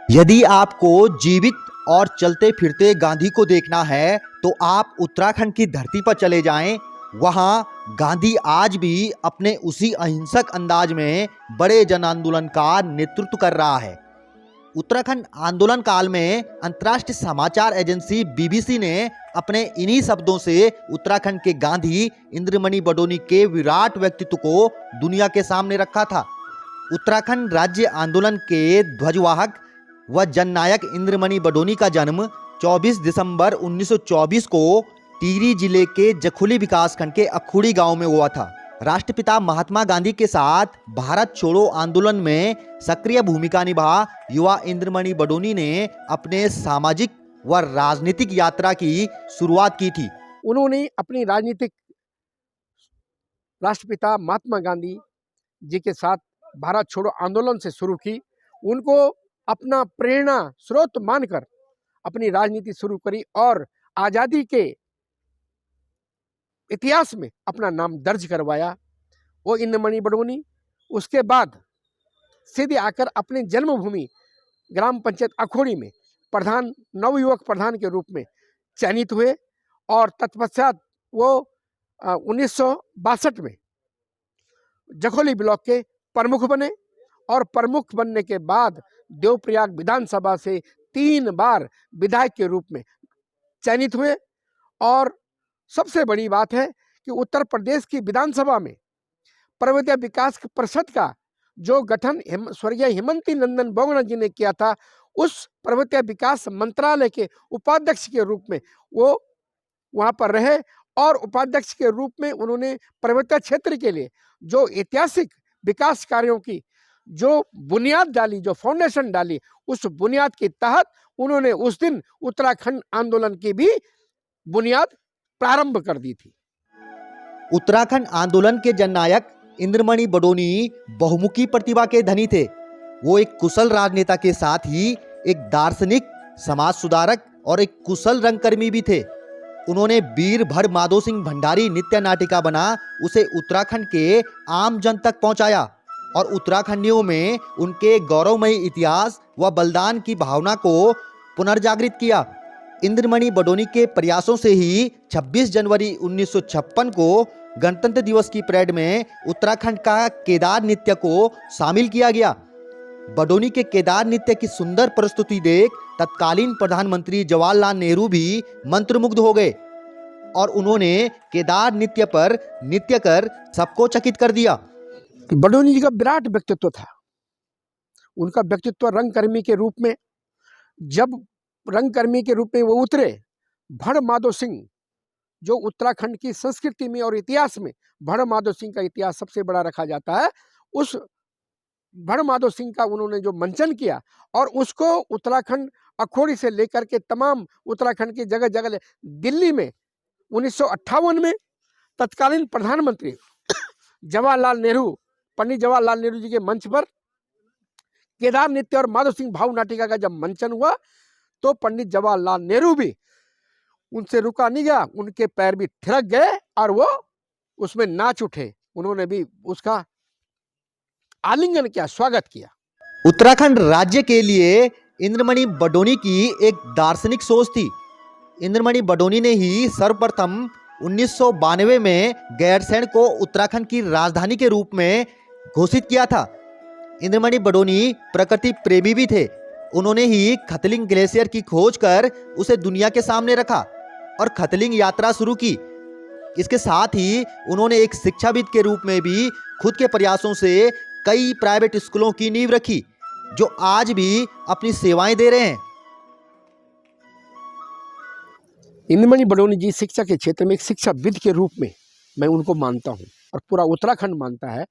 यदि आपको जीवित और चलते फिरते गांधी को देखना है तो आप उत्तराखंड की धरती पर चले जाएं। वहां गांधी आज भी अपने उसी अहिंसक अंदाज में बड़े जन आंदोलन का नेतृत्व कर रहा है। उत्तराखंड आंदोलन काल में अंतर्राष्ट्रीय समाचार एजेंसी बीबीसी ने अपने इन्हीं शब्दों से उत्तराखंड के गांधी इंद्रमणि बडोनी के विराट व्यक्तित्व को दुनिया के सामने रखा था। उत्तराखंड राज्य आंदोलन के ध्वजवाहक व जननायक इंद्रमणि बडोनी का जन्म 24 दिसंबर 1924 को टिहरी जिले के जखुली विकासखंड के अखुड़ी गांव में हुआ था। राष्ट्रपिता महात्मा गांधी के साथ भारत छोड़ो आंदोलन में सक्रिय भूमिका निभा युवा इंद्रमणि बडोनी ने अपने सामाजिक व राजनीतिक यात्रा की शुरुआत की थी। उन्होंने अपनी राजनीतिक राष्ट्रपिता महात्मा गांधी जी के साथ भारत छोड़ो आंदोलन से शुरू की। उनको अपना प्रेरणा स्रोत मानकर अपनी राजनीति शुरू करी और आज़ादी के इतिहास में अपना नाम दर्ज करवाया। वो इंद्रमणि बडोनी उसके बाद सीधे आकर अपने जन्मभूमि ग्राम पंचायत अखोड़ी में प्रधान नवयुवक प्रधान के रूप में चयनित हुए और तत्पश्चात वो 1962 में जखोली ब्लॉक के प्रमुख बने और प्रमुख बनने के बाद देवप्रयाग विधानसभा से 3 बार विधायक के रूप में चयनित हुए। और सबसे बड़ी बात है कि उत्तर प्रदेश की विधानसभा में पर्वतीय विकास परिषद का जो गठन स्वर्गीय हेमंती नंदन बहुगुणा जी ने किया था, उस पर्वतीय विकास मंत्रालय के उपाध्यक्ष के रूप में वो वहाँ पर रहे और उपाध्यक्ष के रूप में उन्होंने पर्वतीय क्षेत्र के लिए जो ऐतिहासिक विकास कार्यों की जो बुनियाद डाली, जो फाउंडेशन डाली, उस बुनियाद के तहत उन्होंने उस दिन उत्तराखंड आंदोलन की भी बुनियाद प्रारंभ कर दी थी। उत्तराखंड आंदोलन के जननायक इंद्रमणि बडोनी बहुमुखी प्रतिभा के धनी थे। वो एक कुशल राजनेता के साथ ही एक दार्शनिक, समाज सुधारक और एक कुशल रंगकर्मी भी थे। उन्होंने वीर भर माधो सिंह भंडारी नृत्य नाटिका बना उसे उत्तराखंड के आम जन तक पहुंचाया और उत्तराखंडियों में उनके गौरवमयी इतिहास व बलिदान की भावना को पुनर्जागृत किया। इंद्रमणि बडोनी के प्रयासों से ही 26 जनवरी 1956 को गणतंत्र दिवस की परेड में उत्तराखंड का केदार नृत्य को शामिल किया गया। बडोनी के केदार नृत्य की सुंदर प्रस्तुति देख तत्कालीन प्रधानमंत्री जवाहरलाल नेहरू भी मंत्रमुग्ध हो गए और उन्होंने केदार नृत्य पर नृत्य कर सबको चकित कर दिया। बडोनी जी का विराट व्यक्तित्व था। उनका व्यक्तित्व रंगकर्मी के रूप में, जब रंगकर्मी के रूप में वो उतरे, भड़ माधो सिंह जो उत्तराखंड की संस्कृति में और इतिहास में भड़ माधो सिंह का इतिहास सबसे बड़ा रखा जाता है, उस भड़ माधो सिंह का उन्होंने जो मंचन किया और उसको उत्तराखंड अखोड़ी से लेकर के तमाम उत्तराखंड की जगह जगह दिल्ली में 1958 में तत्कालीन प्रधानमंत्री जवाहरलाल नेहरू, पंडित जवाहरलाल नेहरू जी के मंच पर केदार नृत्य और माधो सिंह भाव नाटिका का जब मंचन हुआ तो पंडित जवाहरलाल नेहरू भी उनसे रुका नहीं गया, उनके पैर भी थिरक गए और वो उसमें नाच उठे। उन्होंने भी उसका आलिंगन किया, स्वागत किया। उत्तराखंड राज्य के लिए इंद्रमणि बडोनी की एक दार्शनिक सोच थी। इंद्रमणि बडोनी ने ही सर्वप्रथम 1992 में गैरसैंण को उत्तराखंड की राजधानी के रूप में घोषित किया था। इंद्रमणि बडोनी प्रकृति प्रेमी भी थे। उन्होंने ही खतलिंग ग्लेशियर की खोज कर उसे दुनिया के सामने रखा और खतलिंग यात्रा शुरू की। इसके साथ ही उन्होंने एक शिक्षाविद के रूप में भी खुद के प्रयासों से कई प्राइवेट स्कूलों की नींव रखी जो आज भी अपनी सेवाएं दे रहे हैं। इंद्रमणि बडोनी जी शिक्षा के क्षेत्र में एक शिक्षाविद के रूप में मैं उनको मानता हूं और पूरा उत्तराखंड मानता है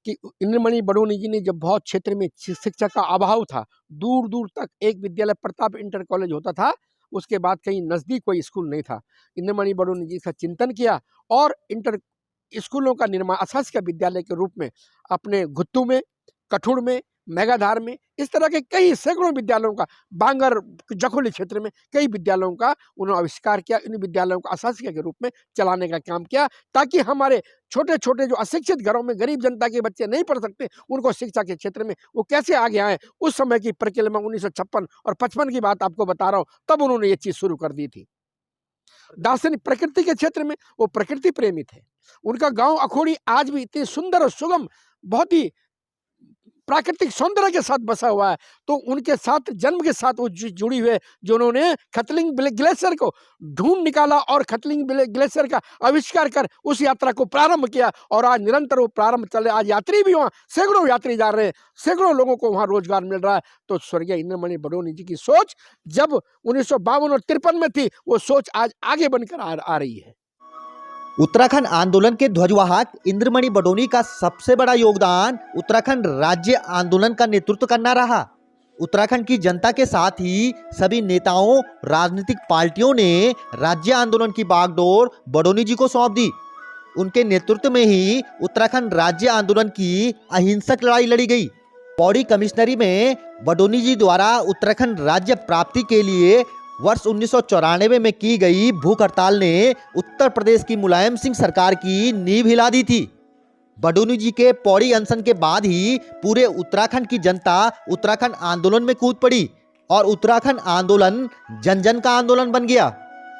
कि इंद्रमणि बडोनी जी ने जब बहुत क्षेत्र में शिक्षा का अभाव था, दूर दूर तक एक विद्यालय प्रताप इंटर कॉलेज होता था, उसके बाद कहीं नज़दीक कोई स्कूल नहीं था। इंद्रमणि बडोनी जी का चिंतन किया और इंटर स्कूलों का निर्माण अशासकीय विद्यालय के रूप में अपने घुत्तू में, कठुड़ में, मेगाधार में, इस तरह के कई सैकड़ों विद्यालयों का, बांगर जखोली क्षेत्र में कई विद्यालयों का उन्होंने आविष्कार किया। इन विद्यालयों को अशासिका के रूप में चलाने का काम किया, ताकि हमारे छोटे छोटे जो अशिक्षित घरों में गरीब जनता के बच्चे नहीं पढ़ सकते, उनको शिक्षा के क्षेत्र में वो कैसे आगे आए। उस समय की प्रक्रिया में 1956 और 55 की बात आपको बता रहा हूँ, तब उन्होंने ये चीज शुरू कर दी थी। दार्शनिक प्रकृति के क्षेत्र में वो प्रकृति प्रेमी थे। उनका गांव अखोड़ी आज भी इतनी सुंदर और सुगम, बहुत ही प्राकृतिक सौंदर्य के साथ बसा हुआ है। तो उनके साथ जन्म के साथ वो जुड़ी हुई है, जो उन्होंने खतलिंग ग्लेशियर को ढूंढ निकाला और खतलिंग ग्लेशियर का आविष्कार कर उस यात्रा को प्रारंभ किया। और आज निरंतर वो प्रारंभ चल रहा है। आज यात्री भी वहाँ, सैकड़ों यात्री जा रहे हैं, सैकड़ों लोगों को वहाँ रोजगार मिल रहा है। तो स्वर्गीय इंद्रमणि बडोनी जी की सोच जब 1952 और 53 में थी, वो सोच आज आगे बनकर आ रही है। उत्तराखंड आंदोलन के ध्वजवाहक इंद्रमणि बडोनी का सबसे बड़ा योगदान उत्तराखंड राज्य आंदोलन का नेतृत्व करना रहा। उत्तराखंड की जनता के साथ ही सभी नेताओं, राजनीतिक पार्टियों ने राज्य आंदोलन की बागडोर बडोनी जी को सौंप दी। उनके नेतृत्व में ही उत्तराखंड राज्य आंदोलन की अहिंसक लड़ाई लड़ी गई। पौड़ी कमिश्नरी में बडोनी जी द्वारा उत्तराखंड राज्य प्राप्ति के लिए वर्ष 1994 में की गई भूख हड़ताल ने उत्तर प्रदेश की मुलायम सिंह सरकार की नींव हिला दी थी। बडोनी जी के पौड़ी अनशन के बाद ही पूरे उत्तराखंड की जनता उत्तराखंड आंदोलन में कूद पड़ी और उत्तराखंड आंदोलन जन जन का आंदोलन बन गया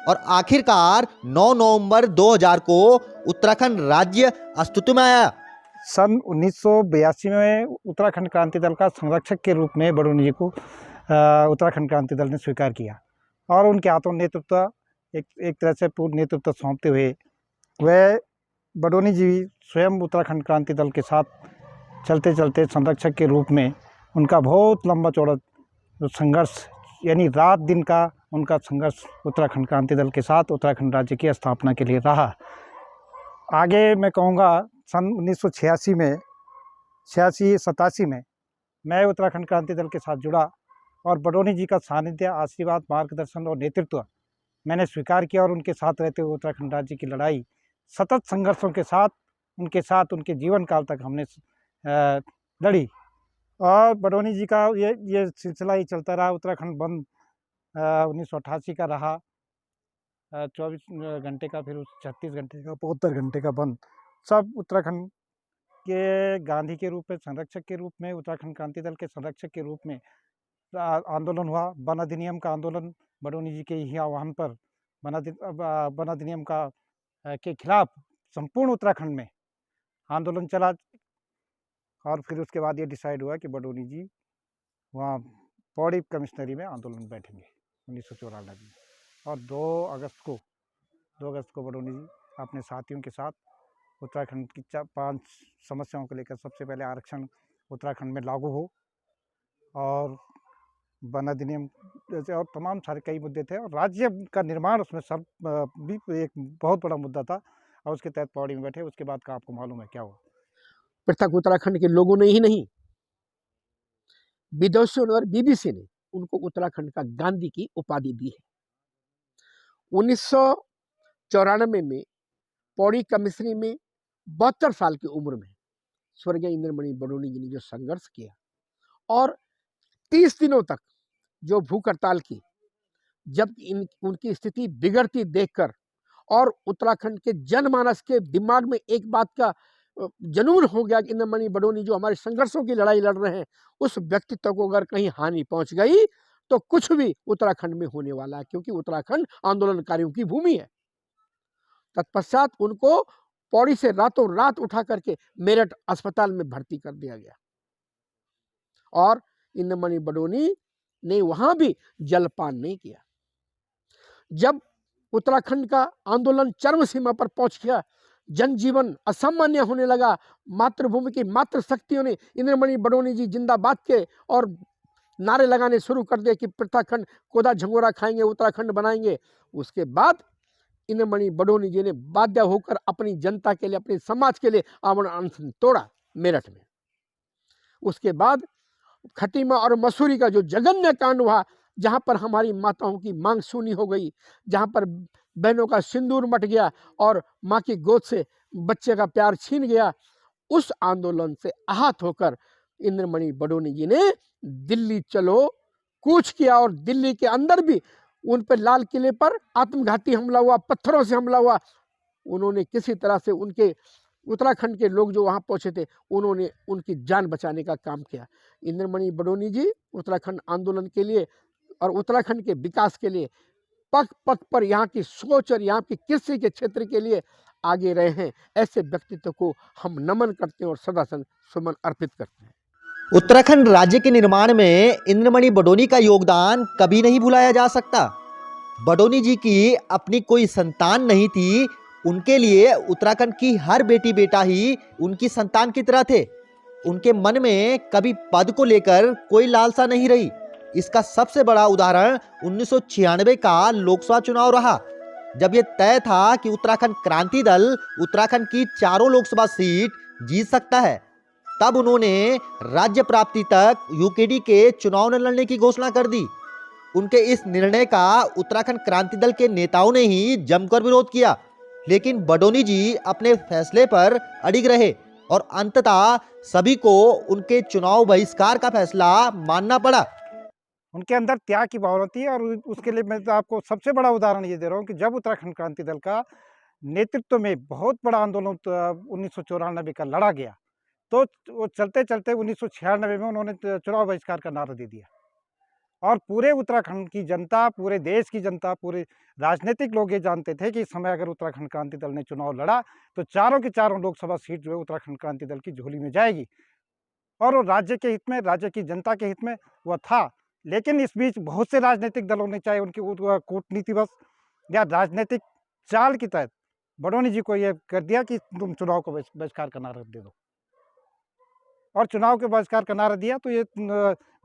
और आखिरकार 9 नवंबर 2000 को उत्तराखंड राज्य अस्तित्व में आया। सन 1982 में उत्तराखंड क्रांति दल का संरक्षक के रूप में बडोनी जी को उत्तराखंड क्रांति दल ने स्वीकार किया और उनके हाथों नेतृत्व एक तरह से पूर्ण नेतृत्व सौंपते हुए वह बडोनी जी स्वयं उत्तराखंड क्रांति दल के साथ चलते चलते संरक्षक के रूप में उनका बहुत लंबा चौड़ा संघर्ष, यानी रात दिन का उनका संघर्ष उत्तराखंड क्रांति दल के साथ उत्तराखंड राज्य की स्थापना के लिए रहा। आगे मैं कहूँगा सन 1986 में 87 में मैं उत्तराखंड क्रांति दल के साथ जुड़ा और बडोनी जी का सानिध्य, आशीर्वाद, मार्गदर्शन और नेतृत्व मैंने स्वीकार किया और उनके साथ रहते हुए उत्तराखंड राज्य की लड़ाई सतत संघर्षों के साथ उनके जीवन काल तक हमने लड़ी। और बडोनी जी का ये सिलसिला ही चलता रहा। उत्तराखंड बंद 1988 का रहा, 24 घंटे का, फिर 36 घंटे का, 72 घंटे का बंद। सब उत्तराखंड के गांधी के रूप में, संरक्षक के रूप में, उत्तराखंड क्रांति दल के संरक्षक के रूप में आंदोलन हुआ। वन अधिनियम का आंदोलन बडोनी जी के ही आह्वान पर वन अधिनियम का के खिलाफ संपूर्ण उत्तराखंड में आंदोलन चला और फिर उसके बाद ये डिसाइड हुआ कि बडोनी जी वहाँ पौड़ी कमिश्नरी में आंदोलन बैठेंगे 1994 में। और 2 अगस्त को बडोनी जी अपने साथियों के साथ उत्तराखंड की 5 समस्याओं को लेकर, सबसे पहले आरक्षण उत्तराखंड में लागू हो और वन अधिनियम जैसे और तमाम सारे कई मुद्दे थे और राज्य का निर्माण उसमें सब भी एक बहुत बड़ा मुद्दा था और उसके तहत पौड़ी में बैठे। उसके बाद का आपको मालूम है क्या हुआ। पृथक उत्तराखंड के लोगों ने ही नहीं, विदेशियों ने और बीबीसी ने उनको उत्तराखंड का गांधी की उपाधि दी है। 1994 में पौड़ी कमिश्नरी में 72 साल की उम्र में स्वर्गीय इंद्रमणि बडोनी जी ने जो संघर्ष किया और 30 दिनों तक जो भूख हड़ताल की, जब उनकी स्थिति बिगड़ती देखकर और उत्तराखंड के जनमानस के दिमाग में एक बात का जनून हो गया कि इंद्रमणि बडोनी जो हमारे संघर्षों की लड़ाई लड़ रहे हैं, उस व्यक्तित्व को अगर कहीं हानि पहुंच गई तो कुछ भी उत्तराखंड में होने वाला है, क्योंकि उत्तराखंड आंदोलनकारियों की भूमि है। तत्पश्चात उनको पौड़ी से रातों रात उठा करके मेरठ अस्पताल में भर्ती कर दिया गया और इंद्रमणि बडोनी ने वहां भी जलपान नहीं किया। जब उत्तराखंड का आंदोलन चरम सीमा पर पहुंच गया, जनजीवन असामान्य होने लगा, मातृभूमि की मातृ शक्तियों ने इंद्रमणि बडोनी जी जिंदाबाद के और नारे लगाने शुरू कर दिए कि उत्तराखंड कोदा झंगोरा खाएंगे, उत्तराखंड बनाएंगे। उसके बाद इंद्रमणि बडोनी जी ने बाध्य होकर अपनी जनता के लिए, अपने समाज के लिए आमरण अनशन तोड़ा मेरठ में। उसके बाद खटीमा और मसूरी का जो जघन्य कांड हुआ, जहां पर हमारी माताओं की मांग सूनी हो गई, जहां पर बहनों का सिंदूर मट गया और माँ की गोद से बच्चे का प्यार छीन गया, उस आंदोलन से आहत होकर इंद्रमणि बडोनी जी ने दिल्ली चलो कूच किया और दिल्ली के अंदर भी उन पर लाल किले पर आत्मघाती हमला हुआ, पत्थरों से हमला हुआ। उन्होंने किसी तरह से उनके उत्तराखंड के लोग जो वहाँ पहुँचे थे उन्होंने उनकी जान बचाने का काम किया। इंद्रमणि बडोनी जी उत्तराखंड आंदोलन के लिए और उत्तराखंड के विकास के लिए पग पग पर यहाँ की सोच और यहाँ की कृषि के क्षेत्र के लिए आगे रहे हैं। ऐसे व्यक्तित्व को हम नमन करते हैं और सदा सुमन अर्पित करते हैं। उत्तराखंड राज्य के निर्माण में इंद्रमणि बडोनी का योगदान कभी नहीं भुलाया जा सकता। बडोनी जी की अपनी कोई संतान नहीं थी, उनके लिए उत्तराखंड की हर बेटी बेटा ही उनकी संतान की तरह थे। उनके मन में कभी पद को लेकर कोई लालसा नहीं रही। इसका सबसे बड़ा उदाहरण 1996 का लोकसभा चुनाव रहा, जब यह तय था कि उत्तराखंड क्रांति दल उत्तराखंड की चारों लोकसभा सीट जीत सकता है। तब उन्होंने राज्य प्राप्ति तक यूकेडी के चुनाव न लड़ने की घोषणा कर दी। उनके इस निर्णय का उत्तराखंड क्रांति दल के नेताओं ने ही जमकर विरोध किया, लेकिन बडोनी जी अपने फैसले पर अडिग रहे और अंततः सभी को उनके चुनाव बहिष्कार का फैसला मानना पड़ा। उनके अंदर त्याग की भावना थी और उसके लिए मैं तो आपको सबसे बड़ा उदाहरण ये दे रहा हूँ कि जब उत्तराखंड क्रांति दल का नेतृत्व में बहुत बड़ा आंदोलन 1994 का लड़ा गया, तो वो चलते चलते 1996 में उन्होंने चुनाव बहिष्कार का नारा दे दिया और पूरे उत्तराखंड की जनता, पूरे देश की जनता, पूरे राजनीतिक लोग ये जानते थे कि इस समय अगर उत्तराखंड क्रांति दल ने चुनाव लड़ा तो चारों की चारों लोकसभा सीट जो है उत्तराखंड क्रांति दल की झोली में जाएगी और वो राज्य के हित में, राज्य की जनता के हित में वह था। लेकिन इस बीच बहुत से राजनीतिक दलों ने, चाहे उनकी कूटनीतिवश या राजनीतिक चाल के तहत, बडोनी जी को यह कर दिया कि तुम चुनाव को बहिष्कार का नारा दे दो और चुनाव के बहिष्कार का नारा दिया। तो ये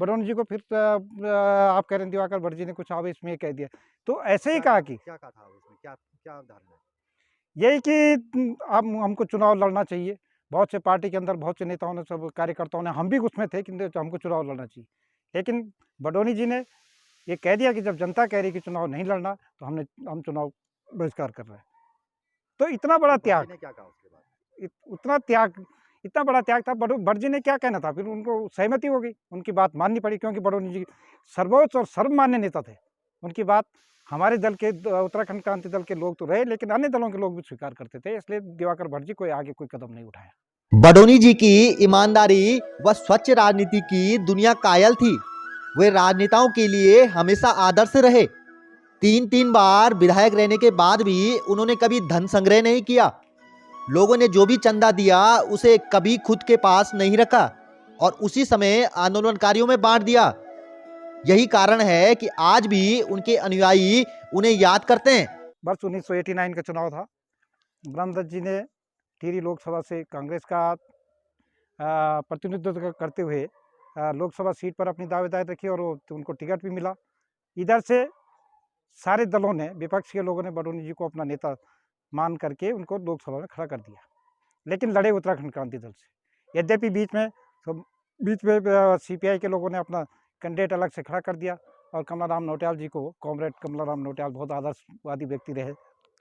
बडोनी जी को फिर आप कह रहे हैं दिवाकर भट्ट जी ने कुछ आवेश में कह दिया। तो ऐसे ही कहा कि क्या कहा था उसमें, क्या धारणा? यही कि हमको चुनाव लड़ना चाहिए। बहुत से पार्टी के अंदर बहुत से नेताओं ने, सब कार्यकर्ताओं ने, हम भी उसमें थे कि हमको चुनाव लड़ना चाहिए। लेकिन बडोनी जी ने ये कह दिया कि जब जनता कह रही कि चुनाव नहीं लड़ना तो हम चुनाव बहिष्कार कर रहे हैं। तो इतना बड़ा त्याग, क्या कहा उसके बाद? इतना बड़ा त्याग था। भट्ट जी ने क्या कहना था, फिर उनको सहमति हो गई, उनकी बात माननी पड़ी, क्योंकि बडोनी जी सर्वोच्च और सर्वमान्य नेता थे। उनकी बात हमारे दल के, उत्तराखंड क्रांति दल के लोग तो रहे, लेकिन अन्य दलों के लोग भी स्वीकार करते थे। इसलिए दिवाकर भट्ट जी को आगे कोई कदम नहीं उठाया। बडोनी जी की ईमानदारी व स्वच्छ राजनीति की दुनिया कायल थी। वे राजनेताओं के लिए हमेशा आदर्श रहे। 3 बार विधायक रहने के बाद भी उन्होंने कभी धन संग्रह नहीं किया। लोगों ने जो भी चंदा दिया उसे कभी खुद के पास नहीं रखा और उसी समय आंदोलनकारियों में बांट दिया। यही कारण है कि आज भी उनके अनुयायी उन्हें याद करते हैं। वर्ष 1989 का चुनाव था। ब्रह्मदत्त जी ने टिहरी लोकसभा से कांग्रेस का प्रतिनिधित्व करते हुए लोकसभा सीट पर अपनी दावेदारी रखी और उनको टिकट भी मिला। इधर से सारे दलों ने, विपक्ष के लोगों ने बडोनी जी को अपना नेता मान करके उनको लोकसभा में खड़ा कर दिया, लेकिन लड़े उत्तराखंड क्रांति दल से। यद्यपि बीच में CPI के लोगों ने अपना कैंडिडेट अलग से खड़ा कर दिया और कमलाराम नौटियाल जी को, कॉमरेड कमलाराम नौटियाल बहुत आदर्शवादी व्यक्ति रहे,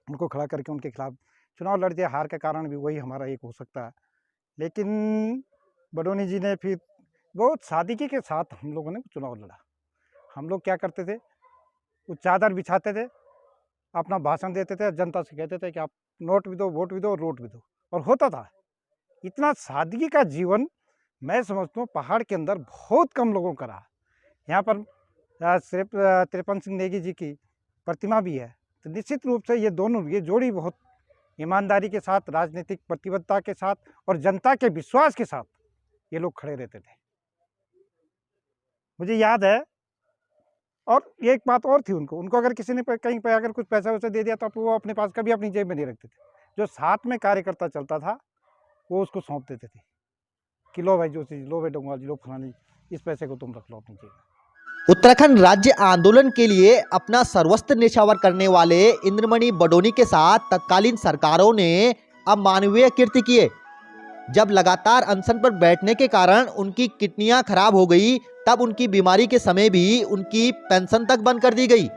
उनको खड़ा करके उनके खिलाफ चुनाव लड़ दिया। हार का कारण भी वही हमारा एक हो सकता है। लेकिन बडोनी जी ने फिर बहुत सादगी के साथ हम लोगों ने चुनाव लड़ा। हम लोग क्या करते थे, वो चादर बिछाते थे, अपना भाषण देते थे, जनता से कहते थे कि आप नोट भी दो, वोट भी दो, रोट भी दो, और होता था। इतना सादगी का जीवन मैं समझता हूँ पहाड़ के अंदर बहुत कम लोगों का रहा। यहाँ पर त्रिपन सिंह नेगी जी की प्रतिमा भी है। तो निश्चित रूप से ये जोड़ी बहुत ईमानदारी के साथ, राजनीतिक प्रतिबद्धता के साथ और जनता के विश्वास के साथ ये लोग खड़े रहते थे। मुझे याद है, और एक बात और थी, उनको अगर किसी ने कहीं पर अगर कुछ पैसा वैसा दे दिया तो वो अपने पास कभी अपनी जेब में नहीं रखते थे। जो साथ में कार्यकर्ता चलता था वो उसको सौंप देते थे कि लो भाई जोशी, लो भाई डोंगवाल जी, लो फलानी, इस पैसे को तुम रख लो अपनी जेब में। उत्तराखंड राज्य आंदोलन के लिए अपना सर्वस्व न्यौछावर करने वाले इंद्रमणि बडोनी के साथ तत्कालीन सरकारों ने अमानवीय कृत्य किए। जब लगातार अनशन पर बैठने के कारण उनकी किडनियां खराब हो गई, तब उनकी बीमारी के समय भी उनकी पेंशन तक बंद कर दी गई,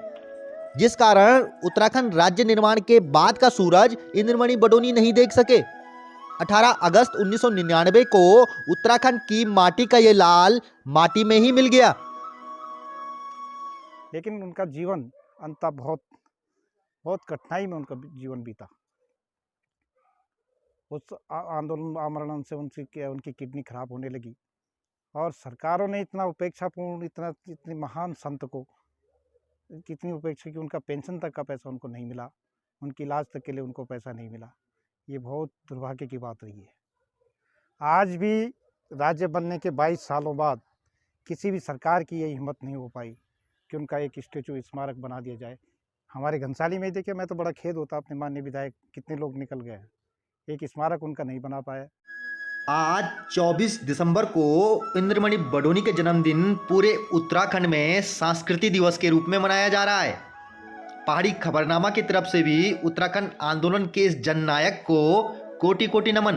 जिस कारण उत्तराखंड राज्य निर्माण के बाद का सूरज इंद्रमणि बडोनी नहीं देख सके। 18 अगस्त 1999 को उत्तराखंड की माटी का ये लाल माटी में ही मिल गया। लेकिन उनका जीवन अंत बहुत बहुत कठिनाई में उनका जीवन बीता। उस आंदोलन आमरण से उनकी किडनी खराब होने लगी और सरकारों ने इतना उपेक्षापूर्ण इतनी महान संत को कितनी उपेक्षा की, उनका पेंशन तक का पैसा उनको नहीं मिला, उनकी इलाज तक के लिए उनको पैसा नहीं मिला। ये बहुत दुर्भाग्य की बात रही है। आज भी राज्य बनने के 22 सालों बाद किसी भी सरकार की ये हिम्मत नहीं हो पाई कि उनका एक स्टेचू स्मारक बना दिया जाए। हमारे घनसाली में देखिए, मैं तो बड़ा खेद होता, अपने माननीय विधायक कितने लोग निकल गए हैं, एक स्मारक उनका नहीं बना पाया। आज 24 दिसंबर को इंद्रमणि बडोनी के जन्मदिन पूरे उत्तराखंड में सांस्कृतिक दिवस के रूप में मनाया जा रहा है। पहाड़ी खबरनामा की तरफ से भी उत्तराखंड आंदोलन के इस जननायक को कोटि कोटि नमन।